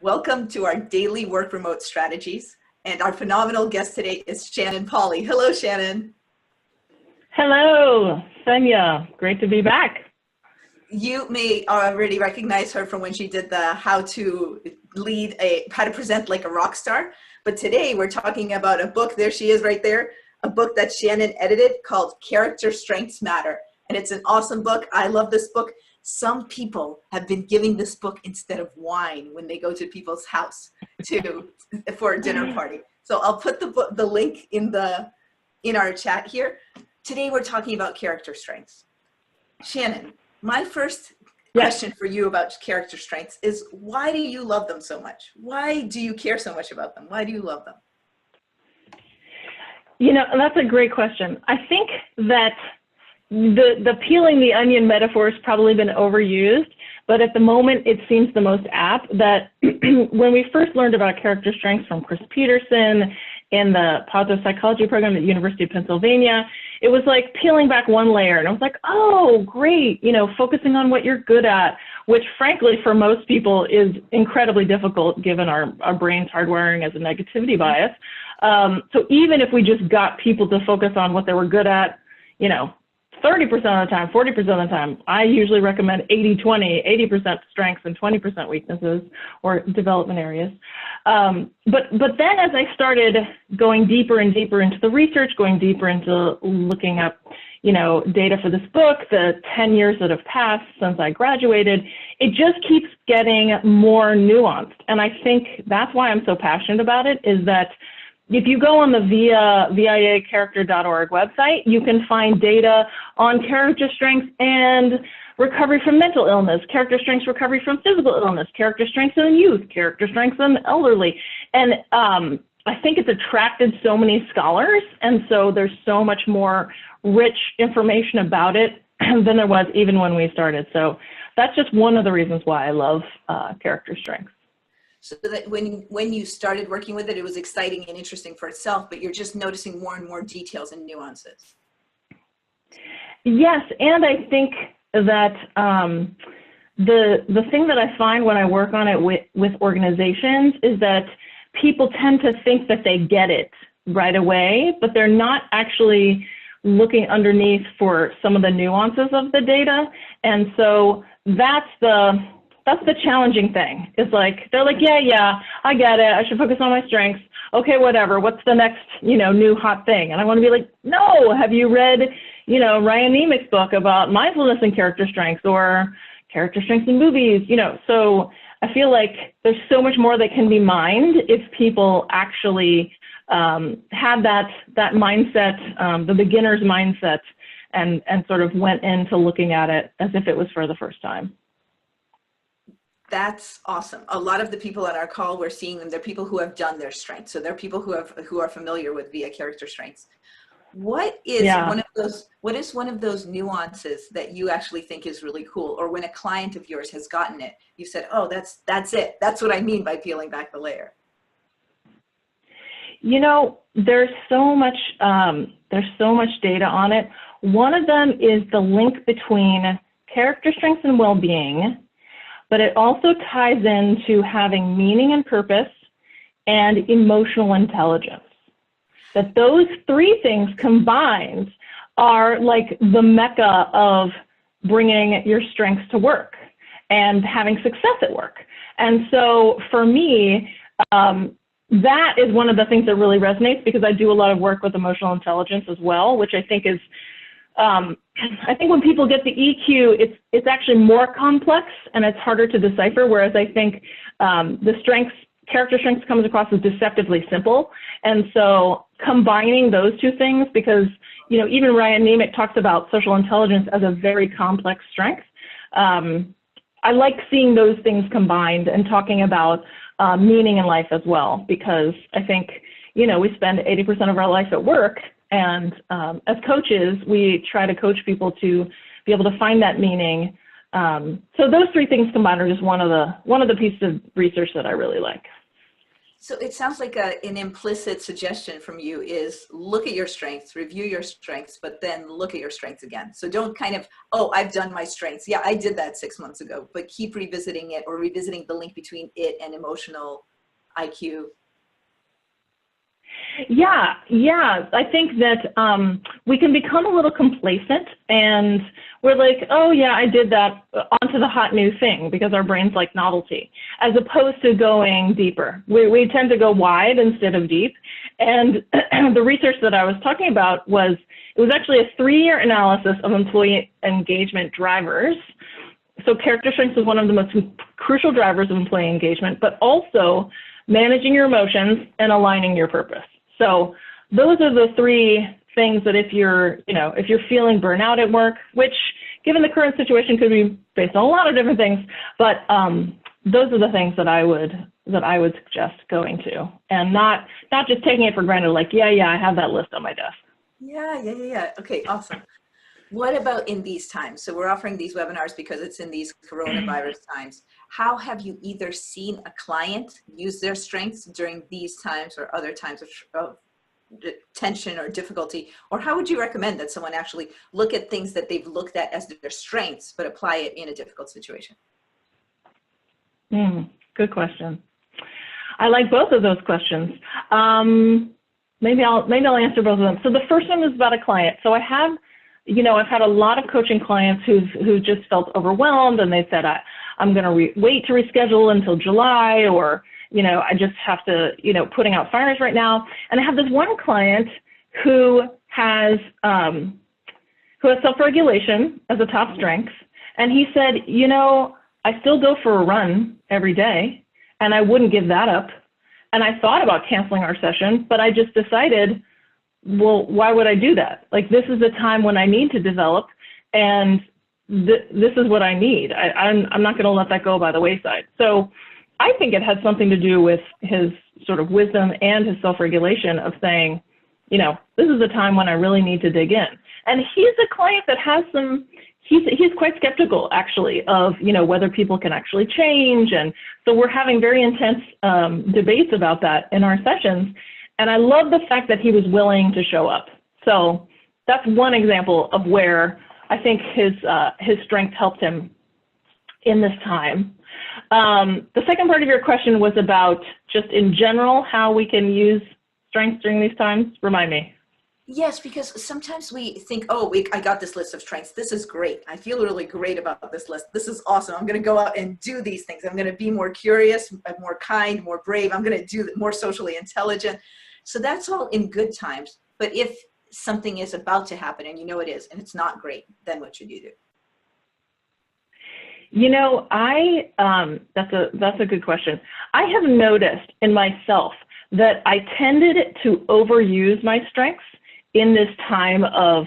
Welcome to our daily work remote strategies. And our phenomenal guest today is Shannon Polly. Hello, Shannon. Hello, Sonia. Great to be back. You may already recognize her from when she did the how to present like a rock star. But today we're talking about a book, there she is right there, a book that Shannon edited called Character Strengths Matter. And it's an awesome book. I love this book. Some people have been giving this book instead of wine when they go to people's house for a dinner party. So I'll put the link in our chat here. Today we're talking about character strengths. Shannon, my first question for you about character strengths is, why do you love them so much? Why do you care so much about them? Why do you love them? You know, that's a great question. I think that the peeling the onion metaphor has probably been overused, but at the moment it seems the most apt that when we first learned about character strengths from Chris Peterson in the positive psychology program at the University of Pennsylvania, it was like peeling back one layer, and I was like, oh, great, you know, focusing on what you're good at, which frankly for most people is incredibly difficult given our brain's hardwiring as a negativity bias. So even if we just got people to focus on what they were good at, you know, 30% of the time, 40% of the time, I usually recommend 80-20, 80% strengths and 20% weaknesses or development areas. But then as I started going deeper and deeper into the research, going deeper into looking up, you know, data for this book, the 10 years that have passed since I graduated, it just keeps getting more nuanced. And I think that's why I'm so passionate about it, is that if you go on the viacharacter.org website, you can find data on character strengths and recovery from mental illness, character strengths, recovery from physical illness, character strengths in youth, character strengths in elderly. And I think it's attracted so many scholars, and so there's so much more rich information about it than there was even when we started. So that's just one of the reasons why I love character strengths. So that when you started working with it, it was exciting and interesting for itself, but you're just noticing more and more details and nuances. Yes, and I think that the thing that I find when I work on it with organizations is that people tend to think that they get it right away, but they're not actually looking underneath for some of the nuances of the data. And so that's the challenging thing. It's like, they're like, yeah, I get it. I should focus on my strengths. Okay, whatever. What's the next, you know, new hot thing? And I want to be like, no, have you read, you know, Ryan Nemec's book about mindfulness and character strengths, or character strengths in movies? You know, so I feel like there's so much more that can be mined if people actually had that mindset, the beginner's mindset, and sort of went into looking at it as if it was for the first time. That's awesome. A lot of the people on our call, we're seeing them, they're people who have done their strengths. So they're people who are familiar with VIA character strengths. What is one of those nuances that you actually think is really cool? Or when a client of yours has gotten it, you said, oh, that's it. That's what I mean by peeling back the layer. You know, there's so much data on it. One of them is the link between character strengths and well-being, but it also ties into having meaning and purpose and emotional intelligence. That those three things combined are like the mecca of bringing your strengths to work and having success at work. And so for me, that is one of the things that really resonates, because I do a lot of work with emotional intelligence as well, which I think is, I think when people get the EQ, it's actually more complex and it's harder to decipher, whereas I think character strengths comes across as deceptively simple. And so combining those two things, because, you know, even Ryan Nemec talks about social intelligence as a very complex strength. I like seeing those things combined and talking about meaning in life as well, because I think, you know, we spend 80% of our life at work, and as coaches, we try to coach people to be able to find that meaning. So those three things combined are just one of the pieces of research that I really like. So it sounds like an implicit suggestion from you is look at your strengths, review your strengths, but then look at your strengths again. So don't kind of, oh, I've done my strengths. Yeah, I did that 6 months ago, but keep revisiting it or revisiting the link between it and emotional IQ. Yeah, yeah. I think that we can become a little complacent and we're like, oh yeah, I did that, onto the hot new thing, because our brains like novelty, as opposed to going deeper. We tend to go wide instead of deep. And the research that I was talking about it was actually a 3-year analysis of employee engagement drivers. So character strengths is one of the most crucial drivers of employee engagement, but also managing your emotions and aligning your purpose. So those are the 3 things that if you're feeling burnout at work, which given the current situation could be based on a lot of different things, but those are the things that I would suggest going to, and not just taking it for granted, like, yeah, I have that list on my desk. Yeah. Okay, awesome. What about in these times? So we're offering these webinars because it's in these coronavirus times. How have you either seen a client use their strengths during these times or other times of tension or difficulty? Or how would you recommend that someone actually look at things that they've looked at as their strengths, but apply it in a difficult situation? Good question. I like both of those questions. Maybe I'll answer both of them. So the first one is about a client. So I've had a lot of coaching clients who just felt overwhelmed, and they said, I'm going to wait to reschedule until July, or, I just have to, putting out fires right now. And I have this one client who has self-regulation as a top strength. And he said, I still go for a run every day, and I wouldn't give that up. And I thought about canceling our session, but I just decided, well, why would I do that? Like, this is a time when I need to develop, and this is what I need. I'm not going to let that go by the wayside. So I think it had something to do with his sort of wisdom and his self-regulation of saying, this is a time when I really need to dig in. And he's a client that has he's quite skeptical, actually, of, whether people can actually change. And so we're having very intense debates about that in our sessions. And I love the fact that he was willing to show up. So that's one example of where I think his strength helped him in this time. The second part of your question was about just in general, how we can use strengths during these times. Remind me. Yes, because sometimes we think, oh, I got this list of strengths. This is great. I feel really great about this list. This is awesome. I'm going to go out and do these things. I'm going to be more curious, more kind, more brave. I'm going to do more socially intelligent. So that's all in good times. But if something is about to happen and it is, and it's not great, then what should you do? That's a good question. I have noticed in myself that I tended to overuse my strengths in this time of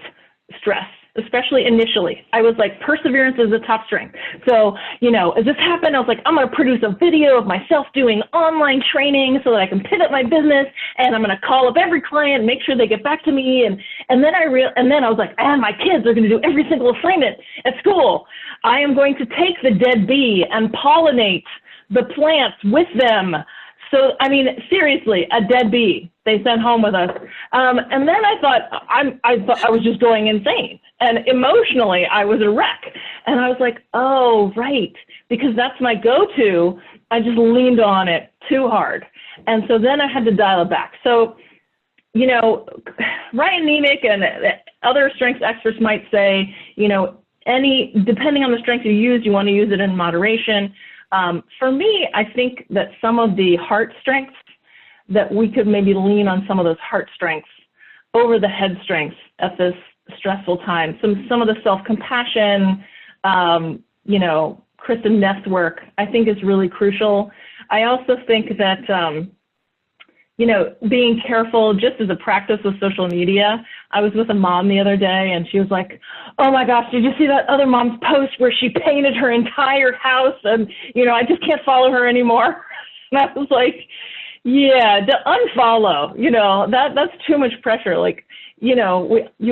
stress, especially initially. I was like, perseverance is a top strength. So, as this happened, I was like, I'm going to produce a video of myself doing online training so that I can pivot my business, and I'm going to call up every client, make sure they get back to me. And then I was like, and my kids are going to do every single assignment at school. I am going to take the dead bee and pollinate the plants with them. So, seriously, a dead bee they sent home with us. And then I thought I was just going insane. And emotionally, I was a wreck. And I was like, oh, right, because that's my go-to. I just leaned on it too hard. And so then I had to dial it back. So, Ryan Nemick and other strengths experts might say, depending on the strength you use, you want to use it in moderation. For me, I think that some of the heart strengths, that we could maybe lean on some of those heart strengths over the head strengths at this stressful time. Some of the self-compassion, Kristen Neff's work, I think is really crucial. I also think that, being careful just as a practice with social media. I was with a mom the other day and she was like, oh my gosh, did you see that other mom's post where she painted her entire house? And, I just can't follow her anymore. And I was like, yeah, to unfollow, that's too much pressure. Like, you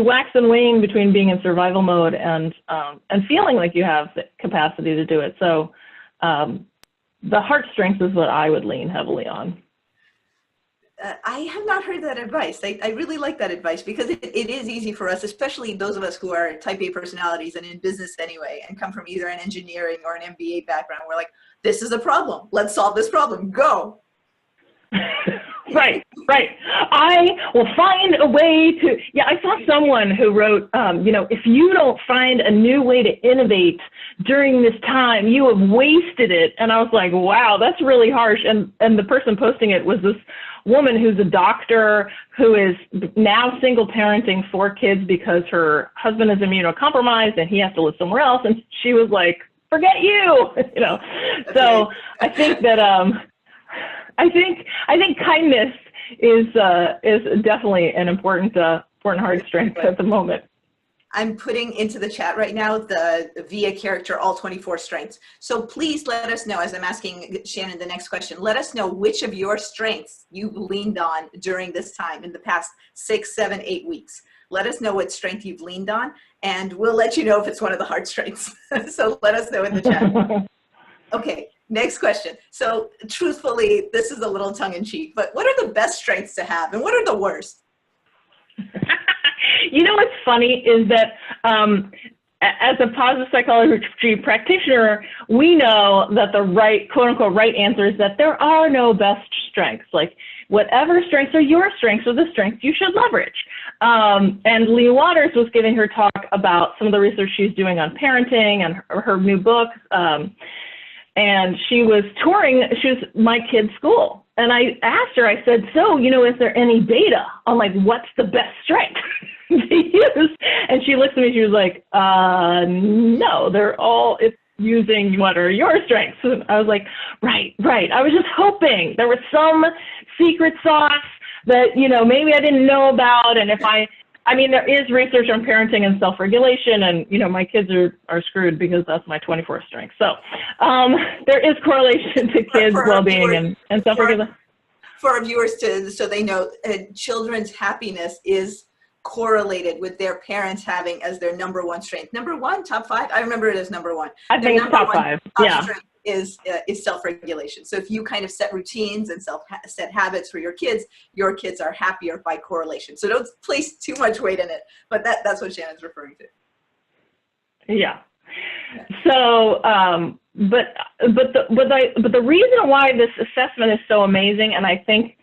wax and wane between being in survival mode and feeling like you have the capacity to do it. So the heart strength is what I would lean heavily on. I have not heard that advice. I really like that advice because it is easy for us, especially those of us who are type A personalities and in business anyway, and come from either an engineering or an MBA background. We're like, this is a problem. Let's solve this problem. Go. Right. I will find a way to, I saw someone who wrote, if you don't find a new way to innovate during this time, you have wasted it. And I was like, wow, that's really harsh. And the person posting it was this woman who's a doctor who is now single parenting 4 kids because her husband is immunocompromised and he has to live somewhere else. And she was like, forget you, So I think that, I think kindness is definitely an important hard strength at the moment. I'm putting into the chat right now the via character all 24 strengths. So please let us know, as I'm asking Shannon the next question, let us know which of your strengths you've leaned on during this time in the past 6, 7, 8 weeks. Let us know what strength you've leaned on, and we'll let you know if it's one of the hard strengths. So let us know in the chat. Okay, next question. So truthfully, this is a little tongue-in-cheek, but what are the best strengths to have and what are the worst? You know what's funny is that as a positive psychology practitioner, we know that the right, quote unquote, right answer is that there are no best strengths. Like whatever strengths are your strengths are the strengths you should leverage. And Lee Waters was giving her talk about some of the research she's doing on parenting and her new book. And she was touring, she was my kid's school. And I asked her, I said, so, is there any data on like, what's the best strength to use? And she looked at me, she was like, no, they're all, it's using what are your strengths? And I was like, right. I was just hoping there was some secret sauce that, maybe I didn't know about. And there is research on parenting and self-regulation, and, my kids are screwed because that's my 24th strength. So there is correlation to kids' well-being and self-regulation. For our viewers, so they know, children's happiness is correlated with their parents having as their number one strength. Number one, top 5? I remember it as number 1. I think it's top 5, yeah. Strength is self-regulation. So if you kind of set routines and set habits for your kids are happier by correlation. So don't place too much weight in it, but that's what Shannon's referring to. Yeah. So, but the reason why this assessment is so amazing, and I think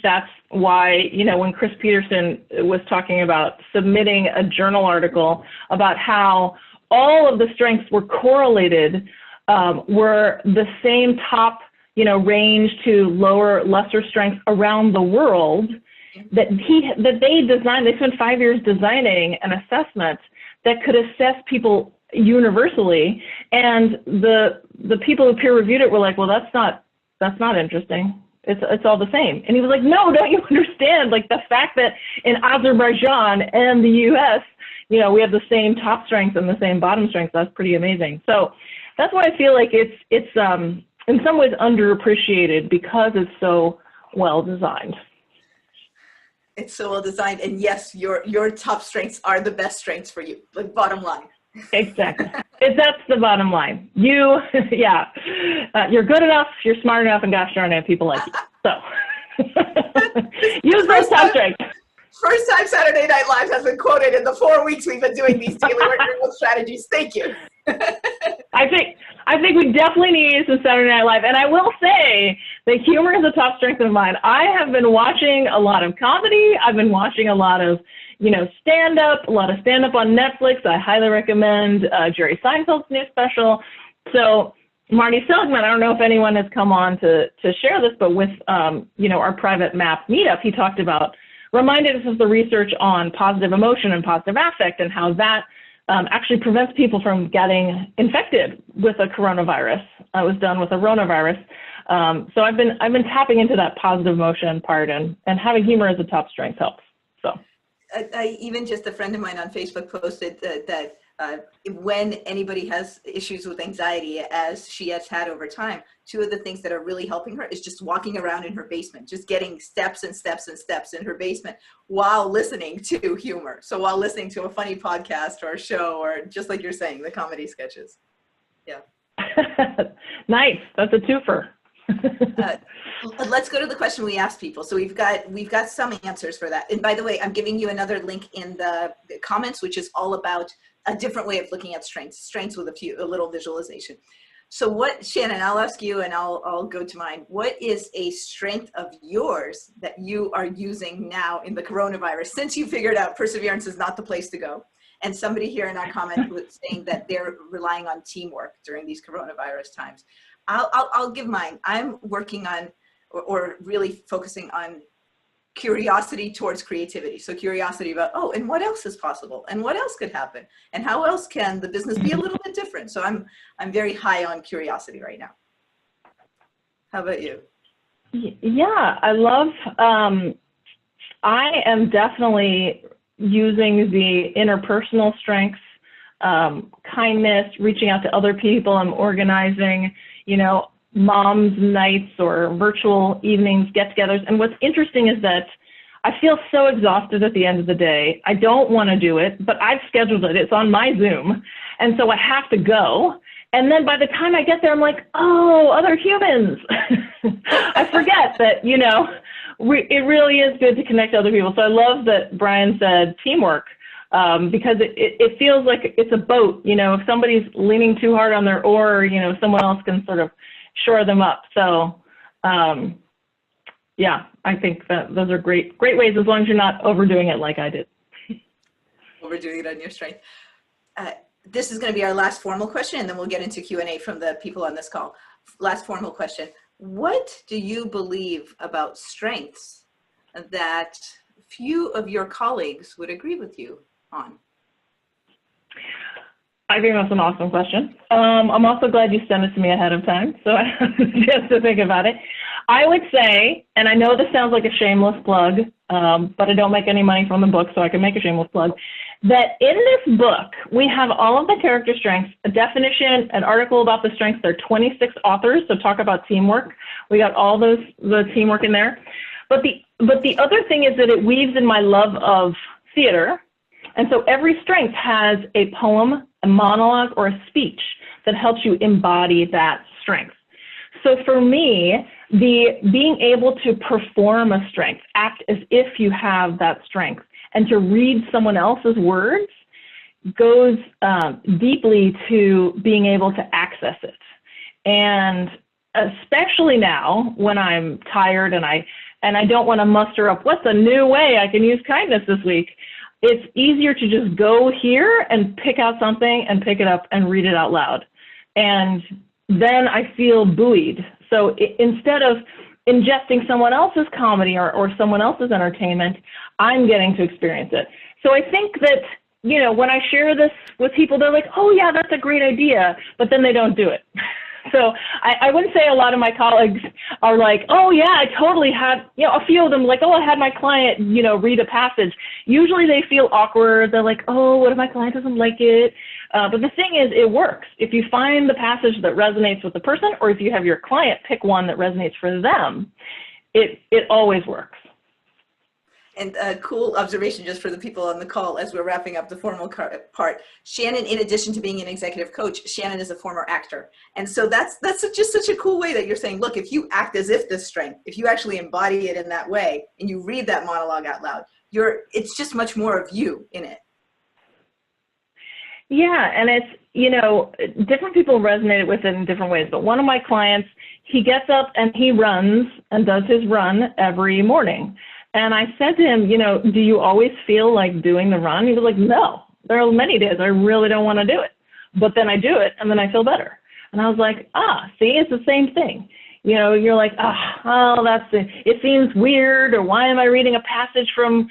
that's why, when Chris Peterson was talking about submitting a journal article about how all of the strengths were correlated, were the same top, range to lesser strengths around the world, that they spent 5 years designing an assessment that could assess people universally. And the people who peer reviewed it were like, well, that's not interesting. It's all the same. And he was like, no, don't you understand? Like the fact that in Azerbaijan and the US, we have the same top strength and the same bottom strength. That's pretty amazing. So that's why I feel like it's in some ways underappreciated because it's so well designed. It's so well designed, and yes, your top strengths are the best strengths for you. Like bottom line. Exactly. That's the bottom line. You're good enough, you're smart enough, and gosh darn it, people like you. So use those top strengths. First time Saturday Night Live has been quoted in the 4 weeks we've been doing these daily work strategies. Thank you. I think we definitely need some Saturday Night Live. And I will say that humor is a top strength of mine. I have been watching a lot of comedy. I've been watching a lot of, stand-up on Netflix. I highly recommend Jerry Seinfeld's new special. So Marty Seligman, I don't know if anyone has come on to share this, but with, our private MAP meetup, he talked about, reminded us of the research on positive emotion and positive affect and how that actually prevents people from getting infected with a coronavirus. I was done with a coronavirus. So I've been tapping into that positive emotion part, and having humor as a top strength helps. So even just a friend of mine on Facebook posted that when anybody has issues with anxiety, as she has had over time, 2 of the things that are really helping her is just walking around in her basement, just getting steps and steps and steps in her basement while listening to humor. So while listening to a funny podcast or a show, or just like you're saying, the comedy sketches. Yeah. Nice. That's a twofer. Uh, let's go to the question we asked people. So we've got some answers for that. And by the way, I'm giving you another link in the comments, which is all about a different way of looking at strengths with a little visualization. So what, Shannon, I'll ask you and I'll go to mine. What is a strength of yours that you are using now in the coronavirus, since you figured out perseverance is not the place to go? And somebody here in our comment was saying that they're relying on teamwork during these coronavirus times. I'll give mine. I'm working on, or really focusing on, curiosity towards creativity. So curiosity about, oh, and what else is possible? And what else could happen? And how else can the business be a little bit different? So I'm very high on curiosity right now. How about you? Yeah, I love, I am definitely using the interpersonal strengths, kindness, reaching out to other people. I'm organizing, mom's nights or virtual evenings, get-togethers. And what's interesting is that I feel so exhausted at the end of the day. I don't want to do it, but I've scheduled it. It's on my Zoom. And so I have to go. And then by the time I get there, I'm like, oh, other humans. I forget that, it really is good to connect to other people. So I love that Brian said teamwork, because it feels like it's a boat. If somebody's leaning too hard on their oar, someone else can sort of shore them up. So yeah, I think that those are great ways, as long as you're not overdoing it like I did. Overdoing it on your strength. This is going to be our last formal question, and then we'll get into Q&A from the people on this call. Last formal question. What do you believe about strengths that few of your colleagues would agree with you on? I think that's an awesome question. I'm also glad you sent it to me ahead of time, so I have a chance to think about it. I would say, and I know this sounds like a shameless plug, but I don't make any money from the book, so I can make a shameless plug, that in this book, we have all of the character strengths, a definition, an article about the strengths. There are 26 authors, so talk about teamwork. We got all the teamwork in there. But the other thing is that it weaves in my love of theater. And so every strength has a poem, a monologue, or a speech that helps you embody that strength. So for me, being able to perform a strength, act as if you have that strength, and to read someone else's words goes deeply to being able to access it. And especially now when I'm tired and I don't want to muster up what's a new way I can use kindness this week, it's easier to just go here and pick out something and pick it up and read it out loud. And then I feel buoyed. So instead of ingesting someone else's comedy or someone else's entertainment, I'm getting to experience it. So I think that, when I share this with people, they're like, oh yeah, that's a great idea, but then they don't do it. So I wouldn't say a lot of my colleagues are like, oh yeah, I totally had, a few of them like, oh, I had my client, read a passage. Usually they feel awkward. They're like, oh, what if my client doesn't like it? But the thing is, it works. If you find the passage that resonates with the person, or if you have your client pick one that resonates for them, it always works. And a cool observation just for the people on the call as we're wrapping up the formal part. Shannon, in addition to being an executive coach, Shannon is a former actor. And so that's just such a cool way that you're saying, look, if you act as if this strength, if you actually embody it in that way and you read that monologue out loud, it's just much more of you in it. Yeah, and it's, different people resonate with it in different ways. But one of my clients, he gets up and he runs and does his run every morning. And I said to him, do you always feel like doing the run? He was like, no, there are many days I really don't want to do it. But then I do it and then I feel better. And I was like, see, it's the same thing. You're like, it seems weird, or why am I reading a passage from,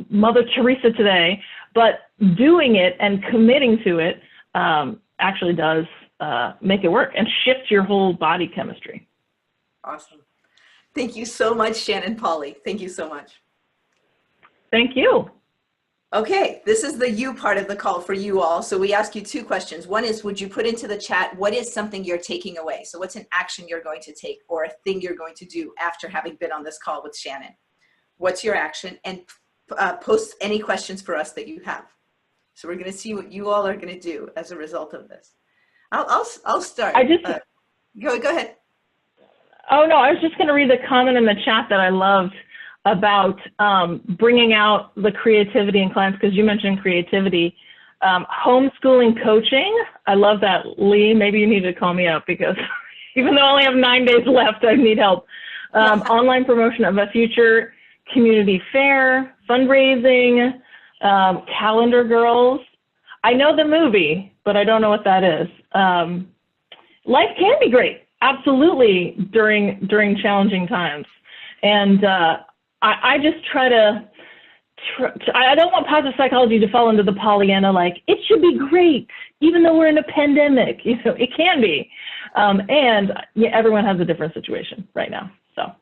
Mother Teresa today? But doing it and committing to it actually does make it work and shift your whole body chemistry. Awesome. Thank you so much, Shannon Polly. Thank you so much. Thank you. Okay, this is the you part of the call for you all. So we ask you two questions. One is, would you put into the chat, what is something you're taking away? So what's an action you're going to take or a thing you're going to do after having been on this call with Shannon? What's your action? And post any questions for us that you have. So we're going to see what you all are going to do as a result of this. I'll start. Go ahead. Oh, no, I was just going to read the comment in the chat that I loved about bringing out the creativity in clients, because you mentioned creativity. Homeschooling coaching, I love that. Lee, maybe you need to call me up, because even though I only have 9 days left, I need help. Online promotion of a future community fair, fundraising, calendar girls. I know the movie, but I don't know what that is. Life can be great, absolutely, during challenging times. And I just try to, I don't want positive psychology to fall into the Pollyanna, like, it should be great, even though we're in a pandemic. You know, it can be. And yeah, everyone has a different situation right now, so.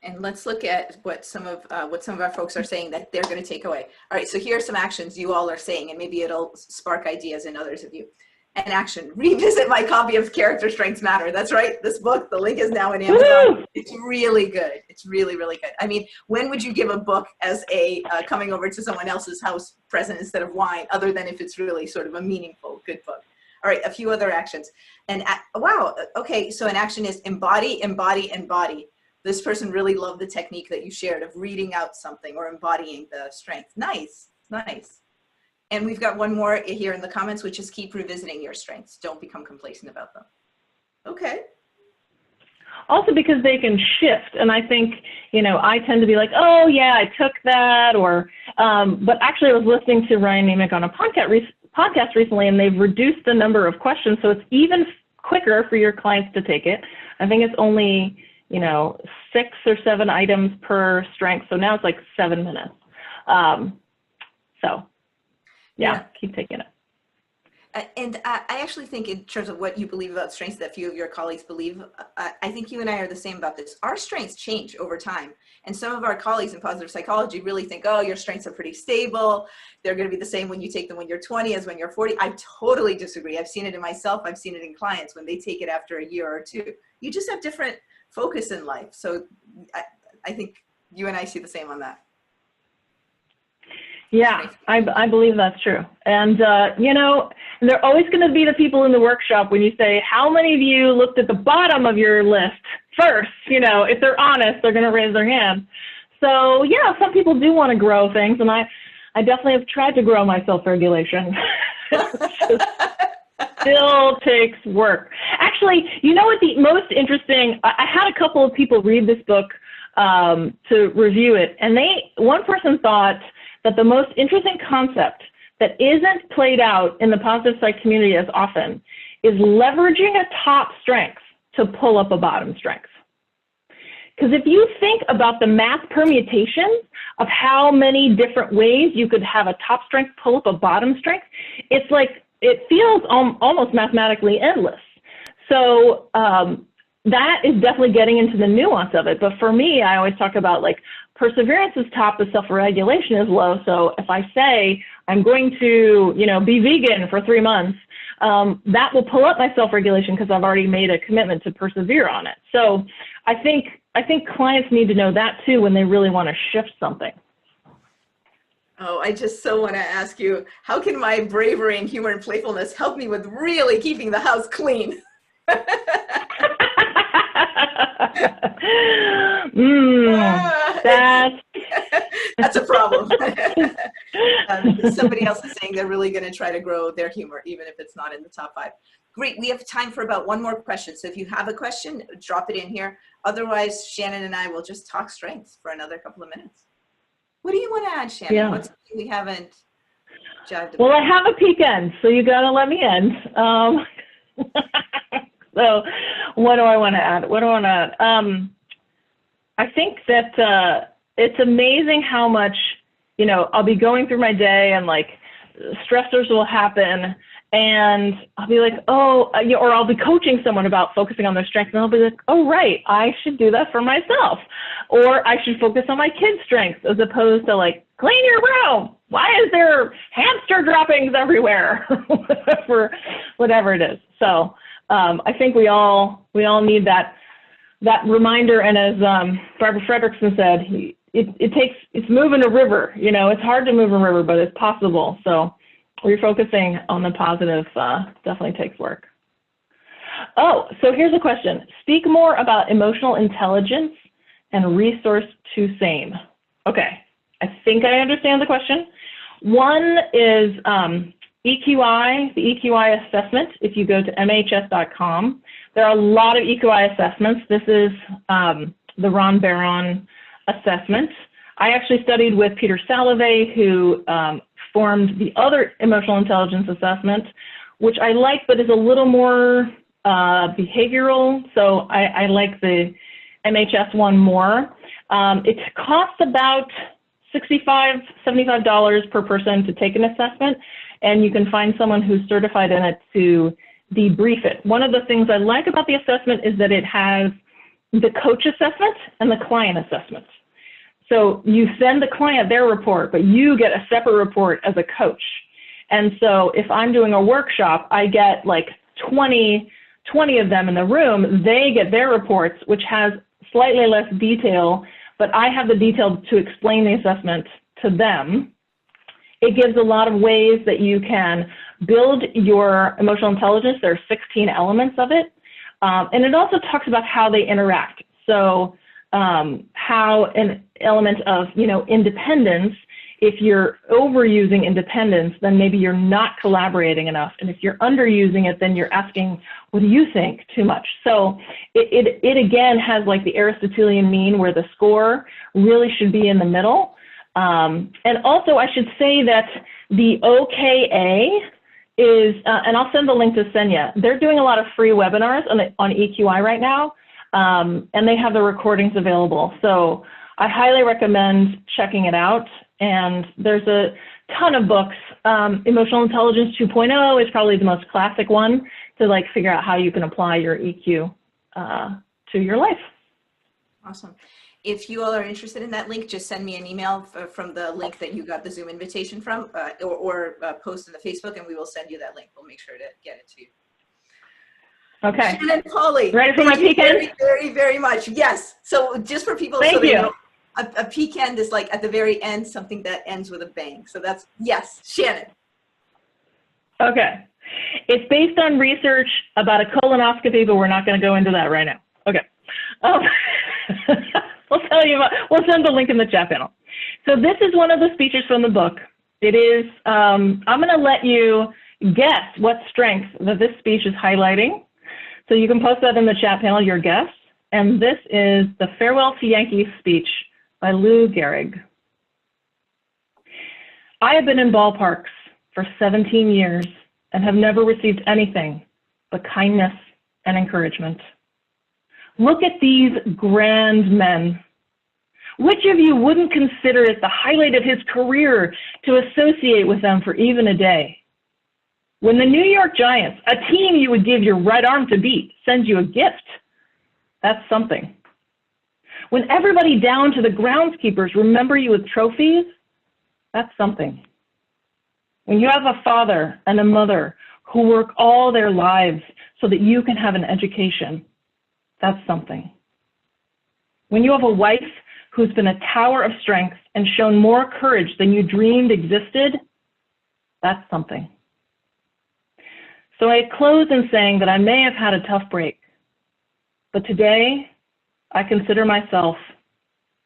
And let's look at what some of our folks are saying that they're going to take away. All right, so here are some actions you all are saying, and maybe it'll spark ideas in others of you. An action: revisit my copy of Character Strengths Matter. That's right, this book, the link is now in Amazon. It's really good. It's really, really good. I mean, when would you give a book as a coming over to someone else's house present instead of wine, other than if it's really sort of a meaningful, good book? All right, a few other actions. And wow, okay, so an action is embody, embody, embody. This person really loved the technique that you shared of reading out something or embodying the strength. Nice, nice. And we've got one more here in the comments, which is keep revisiting your strengths. Don't become complacent about them. Okay. Also because they can shift. And I think, you know, I tend to be like, oh yeah, I took that, or, but actually I was listening to Ryan Nemick on a podcast recently, and they've reduced the number of questions. So it's even quicker for your clients to take it. I think it's only, you know, 6 or 7 items per strength. So now it's like 7 minutes. So yeah, keep taking it. And I actually think, in terms of what you believe about strengths that few of your colleagues believe, I think you and I are the same about this. Our strengths change over time. And some of our colleagues in positive psychology really think, oh, your strengths are pretty stable. They're going to be the same when you take them when you're 20 as when you're 40. I totally disagree. I've seen it in myself. I've seen it in clients when they take it after a year or two. You just have different focus in life. So I think you and I see the same on that. Yeah, I believe that's true. And, you know, there are always going to be the people in the workshop when you say, how many of you looked at the bottom of your list first? You know, if they're honest, they're going to raise their hand. So, yeah, some people do want to grow things. And I definitely have tried to grow my self-regulation. Still takes work. Actually, you know what the most interesting, I had a couple of people read this book to review it. And one person thought that the most interesting concept that isn't played out in the positive psych community as often is leveraging a top strength to pull up a bottom strength. Because if you think about the math permutations of how many different ways you could have a top strength pull up a bottom strength, it's like, it feels almost mathematically endless. So that is definitely getting into the nuance of it. But for me, I always talk about, like, perseverance is top, the self-regulation is low. So if I say I'm going to, you know, be vegan for 3 months, that will pull up my self-regulation because I've already made a commitment to persevere on it. So I think clients need to know that too when they really want to shift something. Oh, I just so want to ask you, how can my bravery and humor and playfulness help me with really keeping the house clean? That's a problem. Somebody else is saying they're really going to try to grow their humor, even if it's not in the top 5. Great. We have time for about one more question. So if you have a question, drop it in here. Otherwise, Shannon and I will just talk strengths for another couple of minutes. What do you want to add, Shannon? Yeah. What's something we haven't jived about? Well, I have a peek in, so you got to let me in. So what do I want to add? I think that it's amazing how much, you know, I'll be going through my day and, like, stressors will happen, and I'll be like, oh, or I'll be coaching someone about focusing on their strengths, and I'll be like, oh, right, I should do that for myself. Or I should focus on my kids' strengths as opposed to, like, clean your room. Why is there hamster droppings everywhere? Whatever it is. So I think we all need that reminder. And as Barbara Fredrickson said, it's moving a river. You know, it's hard to move a river, but it's possible. So refocusing on the positive definitely takes work. Oh, so here's a question. Speak more about emotional intelligence and resource to same. Okay, I think I understand the question. One is EQI, the EQI assessment. If you go to MHS.com, there are a lot of EQI assessments. This is the Ron Baron assessment. I actually studied with Peter Salovey, who formed the other emotional intelligence assessment, which I like, but is a little more behavioral. So I like the MHS one more. It costs about $65, $75 per person to take an assessment, and you can find someone who's certified in it to debrief it. One of the things I like about the assessment is that it has the coach assessment and the client assessment. So you send the client their report, but you get a separate report as a coach. And so if I'm doing a workshop, I get like 20 of them in the room. They get their reports, which has slightly less detail, but I have the detail to explain the assessment to them. It gives a lot of ways that you can build your emotional intelligence. There are 16 elements of it. And it also talks about how they interact. So how an element of, independence, if you're overusing independence, then maybe you're not collaborating enough. And if you're underusing it, then you're asking, what do you think, too much? So it again has like the Aristotelian mean, where the score really should be in the middle. And also I should say that the OKA is, and I'll send the link to Senya, they're doing a lot of free webinars on EQI right now, and they have the recordings available. So I highly recommend checking it out. And there's a ton of books. Emotional Intelligence 2.0 is probably the most classic one to like figure out how you can apply your EQ to your life. Awesome. If you all are interested in that link, just send me an email from the link that you got the Zoom invitation from, or post in the Facebook, and we will send you that link. We'll make sure to get it to you. Okay. Shannon Pauly, ready for my pecan? Very, very, very much. Yes. So just for people, Thank you. A pecan is like at the very end, something that ends with a bang. So that's, yes, Shannon. Okay. It's based on research about a colonoscopy, but we're not going to go into that right now. Okay. We'll tell you about, we'll send the link in the chat panel. So this is one of the speeches from the book. It is, I'm going to let you guess what strength that this speech is highlighting. So you can post that in the chat panel, your guess. And this is the Farewell to Yankees speech by Lou Gehrig. I have been in ballparks for 17 years and have never received anything but kindness and encouragement. Look at these grand men. Which of you wouldn't consider it the highlight of his career to associate with them for even a day? When the New York Giants, a team you would give your right arm to beat, sends you a gift, that's something. When everybody down to the groundskeepers remember you with trophies, that's something. When you have a father and a mother who work all their lives so that you can have an education, that's something. When you have a wife who's been a tower of strength and shown more courage than you dreamed existed, that's something. So I close in saying that I may have had a tough break, but today I consider myself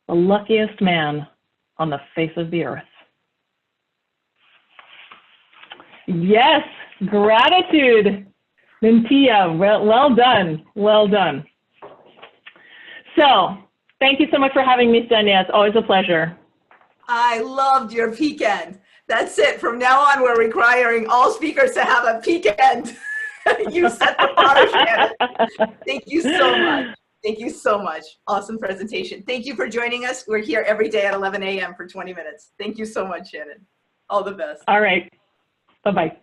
the luckiest man on the face of the earth. Yes, gratitude, Mintia. Well done, well done. So, thank you so much for having me, Senya. It's always a pleasure. I loved your pecan. That's it. From now on, we're requiring all speakers to have a pecan. You set the bar, Shannon. Thank you so much. Thank you so much. Awesome presentation. Thank you for joining us. We're here every day at 11 a.m. for 20 minutes. Thank you so much, Shannon. All the best. All right. Bye-bye.